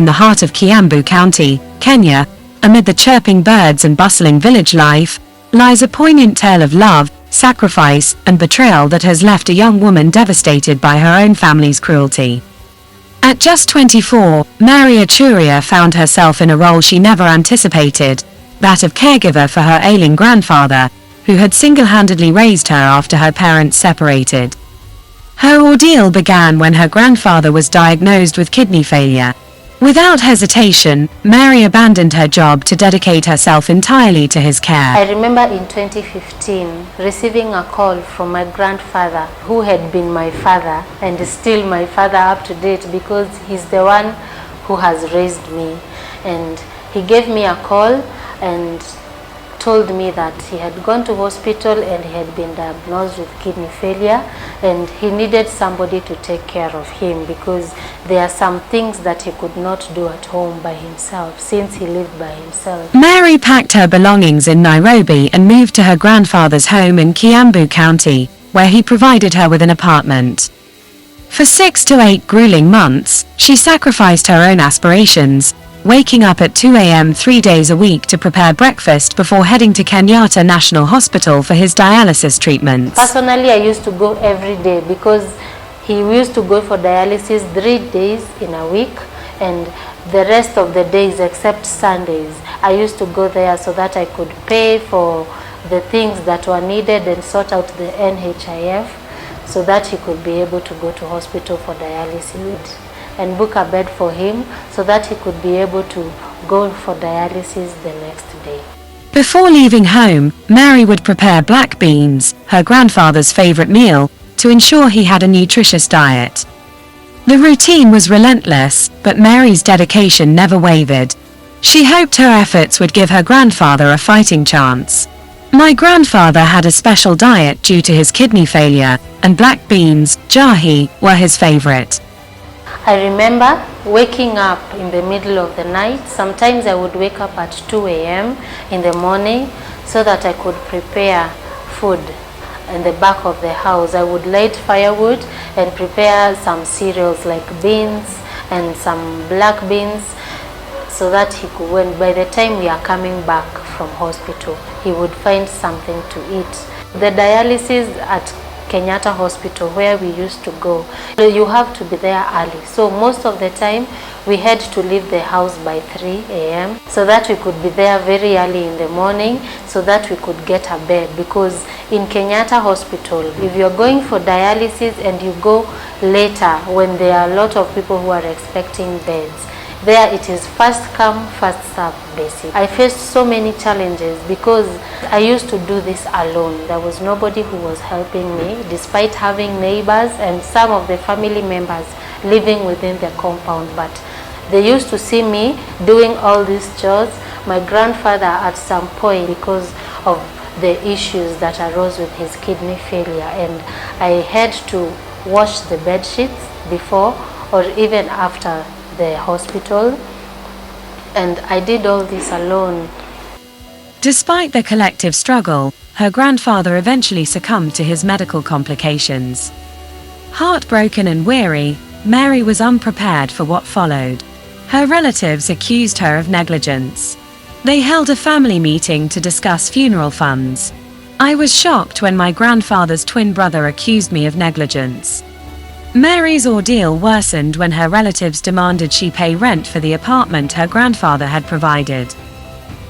in the heart of Kiambu County, Kenya, amid the chirping birds and bustling village life, lies a poignant tale of love, sacrifice, and betrayal that has left a young woman devastated by her own family's cruelty. At just 24, Mary Icharia found herself in a role she never anticipated, that of caregiver for her ailing grandfather, who had single-handedly raised her after her parents separated. Her ordeal began when her grandfather was diagnosed with kidney failure. Without hesitation, Mary abandoned her job to dedicate herself entirely to his care. I remember in 2015 receiving a call from my grandfather, who had been my father and is still my father up to date because he's the one who has raised me. And he gave me a call and told me that he had gone to hospital and he had been diagnosed with kidney failure and he needed somebody to take care of him because there are some things that he could not do at home by himself since he lived by himself. Mary packed her belongings in Nairobi and moved to her grandfather's home in Kiambu County, where he provided her with an apartment. For 6 to 8 grueling months, she sacrificed her own aspirations, waking up at 2 a.m. 3 days a week to prepare breakfast before heading to Kenyatta National Hospital for his dialysis treatments. Personally, I used to go every day because he used to go for dialysis 3 days in a week, and the rest of the days except Sundays, I used to go there so that I could pay for the things that were needed and sort out the NHIF so that he could be able to go to hospital for dialysis, and book a bed for him so that he could be able to go for dialysis the next day. Before leaving home, Mary would prepare black beans, her grandfather's favorite meal, to ensure he had a nutritious diet. The routine was relentless, but Mary's dedication never wavered. She hoped her efforts would give her grandfather a fighting chance. My grandfather had a special diet due to his kidney failure, and black beans, jahi, were his favorite. I remember waking up in the middle of the night. Sometimes I would wake up at 2 a.m. in the morning so that I could prepare food in the back of the house. I would light firewood and prepare some cereals like beans and some black beans so that he could, when by the time we are coming back from hospital, he would find something to eat. The dialysis at Kenyatta Hospital, where we used to go, you have to be there early. So most of the time we had to leave the house by 3 a.m. so that we could be there very early in the morning so that we could get a bed, because in Kenyatta Hospital, if you're going for dialysis and you go later when there are a lot of people who are expecting beds, there it is first come, first serve basic. I faced so many challenges because I used to do this alone. There was nobody who was helping me, despite having neighbors and some of the family members living within the compound. But they used to see me doing all these chores. My grandfather at some point, because of the issues that arose with his kidney failure, and I had to wash the bed sheets before or even after the hospital, and I did all this alone. Despite the collective struggle, her grandfather eventually succumbed to his medical complications. Heartbroken and weary, Mary was unprepared for what followed. Her relatives accused her of negligence. They held a family meeting to discuss funeral funds. I was shocked when my grandfather's twin brother accused me of negligence. Mary's ordeal worsened when her relatives demanded she pay rent for the apartment her grandfather had provided.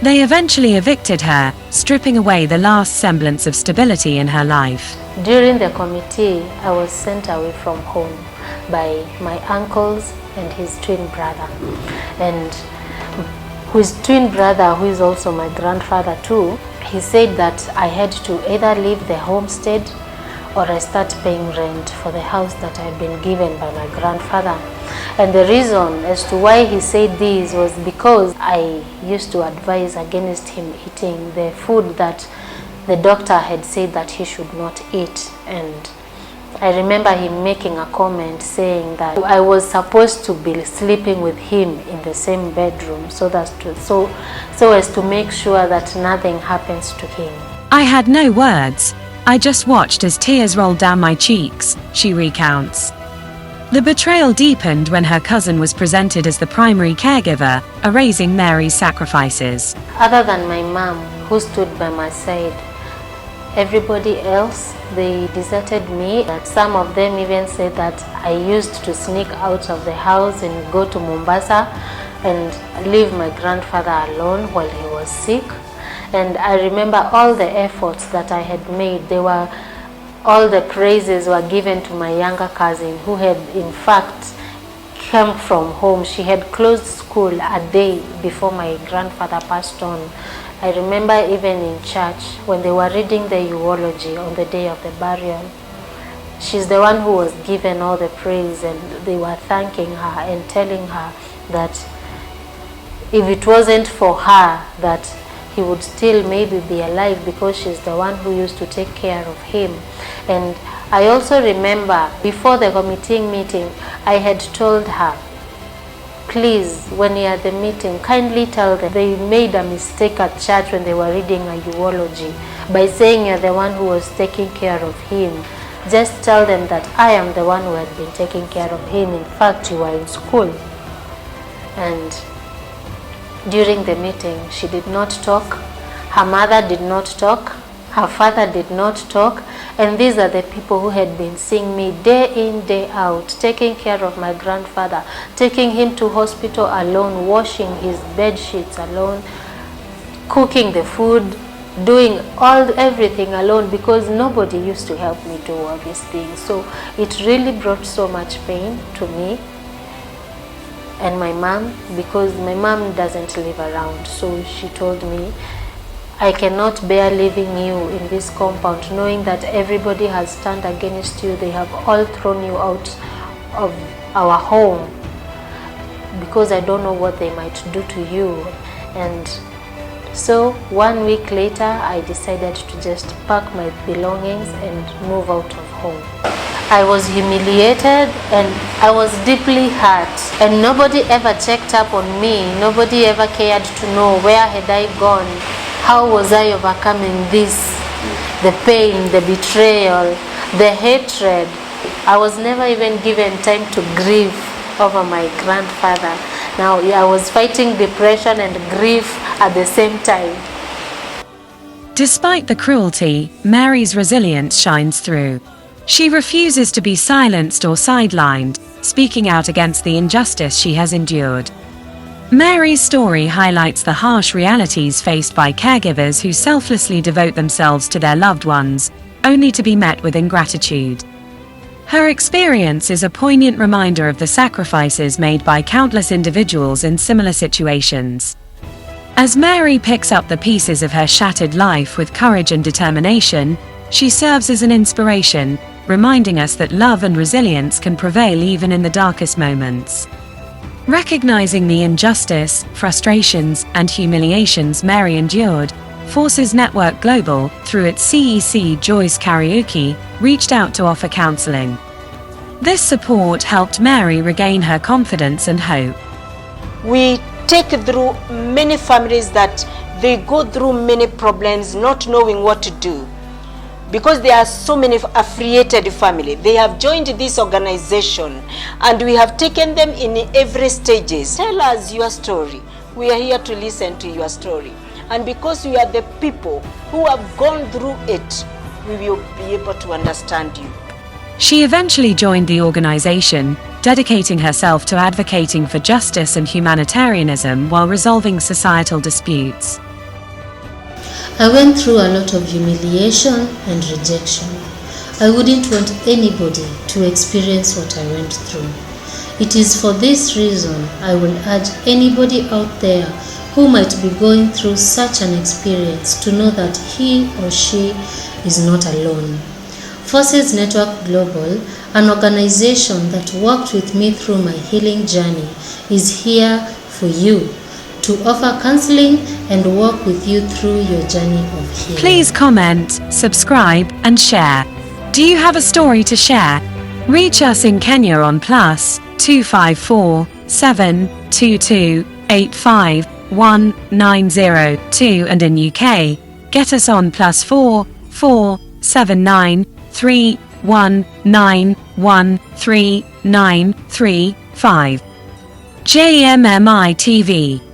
They eventually evicted her, stripping away the last semblance of stability in her life. During the committee, I was sent away from home by my uncles and his twin brother. And his twin brother, who is also my grandfather too, he said that I had to either leave the homestead or I start paying rent for the house that I had been given by my grandfather. And the reason as to why he said this was because I used to advise against him eating the food that the doctor had said that he should not eat. And I remember him making a comment saying that I was supposed to be sleeping with him in the same bedroom so as to make sure that nothing happens to him. I had no words. I just watched as tears rolled down my cheeks, she recounts. The betrayal deepened when her cousin was presented as the primary caregiver, erasing Mary's sacrifices. Other than my mom, who stood by my side, everybody else, they deserted me. Some of them even said that I used to sneak out of the house and go to Mombasa and leave my grandfather alone while he was sick. And I remember all the efforts that I had made. All the praises were given to my younger cousin, who had in fact come from home. She had closed school a day before my grandfather passed on. I remember even in church when they were reading the eulogy on the day of the burial, she's the one who was given all the praise, and they were thanking her and telling her that if it wasn't for her, that he would still maybe be alive, because she's the one who used to take care of him. And I also remember before the committee meeting, I had told her, please, when you're at the meeting, kindly tell them they made a mistake at church when they were reading a eulogy by saying you're the one who was taking care of him. Just tell them that I am the one who had been taking care of him. In fact, you were in school. And during the meeting, she did not talk. Her mother did not talk. Her father did not talk. And these are the people who had been seeing me day in, day out, taking care of my grandfather, taking him to hospital alone, washing his bed sheets alone, cooking the food, doing everything alone, because nobody used to help me do all these things. So it really brought so much pain to me and my mom, because my mom doesn't live around. So she told me, I cannot bear leaving you in this compound, knowing that everybody has turned against you. They have all thrown you out of our home, because I don't know what they might do to you. And so 1 week later, I decided to just pack my belongings and move out of home. I was humiliated and I was deeply hurt, and nobody ever checked up on me. Nobody ever cared to know where had I gone. How was I overcoming this? The pain, the betrayal, the hatred. I was never even given time to grieve over my grandfather. Now I was fighting depression and grief at the same time. Despite the cruelty, Mary's resilience shines through. She refuses to be silenced or sidelined, speaking out against the injustice she has endured. Mary's story highlights the harsh realities faced by caregivers who selflessly devote themselves to their loved ones, only to be met with ingratitude. Her experience is a poignant reminder of the sacrifices made by countless individuals in similar situations. As Mary picks up the pieces of her shattered life with courage and determination, she serves as an inspiration, reminding us that love and resilience can prevail even in the darkest moments. Recognizing the injustice, frustrations, and humiliations Mary endured, Forces Network Global, through its CEC Joyce Karaoke, reached out to offer counseling. This support helped Mary regain her confidence and hope. We take through many families that they go through many problems not knowing what to do. Because there are so many affiliated families, they have joined this organization and we have taken them in every stages. Tell us your story. We are here to listen to your story. And because we are the people who have gone through it, we will be able to understand you. She eventually joined the organization, dedicating herself to advocating for justice and humanitarianism while resolving societal disputes. I went through a lot of humiliation and rejection. I wouldn't want anybody to experience what I went through. It is for this reason I will urge anybody out there who might be going through such an experience to know that he or she is not alone. Forces Network Global, an organization that worked with me through my healing journey, is here for you, to offer counseling and work with you through your journey of healing. Please comment, subscribe, and share. Do you have a story to share? Reach us in Kenya on +254 722 851 902, and in UK, get us on +4 4 79 3 1913935. JMMI TV.